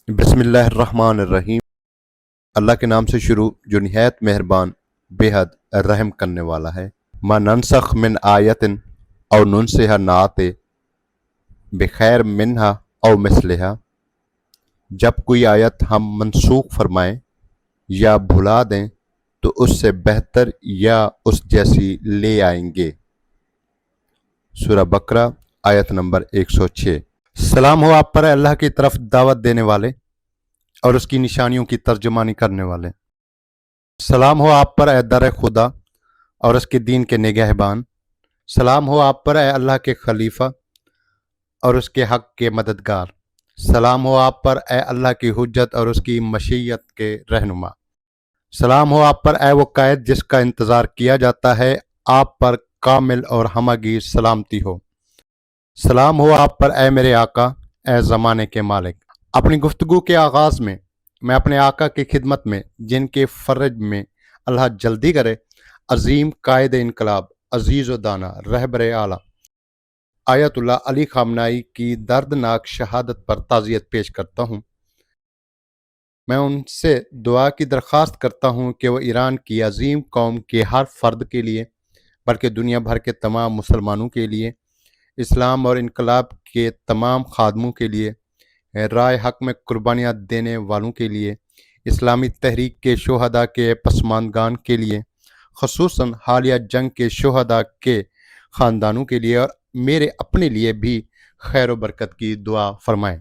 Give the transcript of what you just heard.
بسم اللہ الرحمن الرحیم۔ اللہ کے نام سے شروع جو نہایت مہربان بے حد رحم کرنے والا ہے۔ ما ننسخ من آیت او ننسها نعت بخیر منہا او مثلہا، جب کوئی آیت ہم منسوخ فرمائیں یا بھلا دیں تو اس سے بہتر یا اس جیسی لے آئیں گے۔ سورہ بقرہ آیت نمبر 106۔ سلام ہو آپ پر اے اللہ کی طرف دعوت دینے والے اور اس کی نشانیوں کی ترجمانی کرنے والے۔ سلام ہو آپ پر اے در خدا اور اس کے دین کے نگہبان۔ سلام ہو آپ پر اے اللہ کے خلیفہ اور اس کے حق کے مددگار۔ سلام ہو آپ پر اے اللہ کی حجت اور اس کی مشیت کے رہنما۔ سلام ہو آپ پر اے وہ قائد جس کا انتظار کیا جاتا ہے، آپ پر کامل اور ہمگیر سلامتی ہو۔ سلام ہو آپ پر اے میرے آقا، اے زمانے کے مالک۔ اپنی گفتگو کے آغاز میں میں اپنے آقا کی خدمت میں، جن کے فرج میں اللہ جلدی کرے، عظیم قائد انقلاب، عزیز و دانا، رہبر اعلیٰ آیت اللہ علی خامنائی کی دردناک شہادت پر تعزیت پیش کرتا ہوں۔ میں ان سے دعا کی درخواست کرتا ہوں کہ وہ ایران کی عظیم قوم کے ہر فرد کے لیے، بلکہ دنیا بھر کے تمام مسلمانوں کے لیے، اسلام اور انقلاب کے تمام خادموں کے لیے، رائے حق میں قربانیاں دینے والوں کے لیے، اسلامی تحریک کے شہداء کے پسماندگان کے لیے، خصوصاً حالیہ جنگ کے شہداء کے خاندانوں کے لیے، اور میرے اپنے لیے بھی خیر و برکت کی دعا فرمائیں۔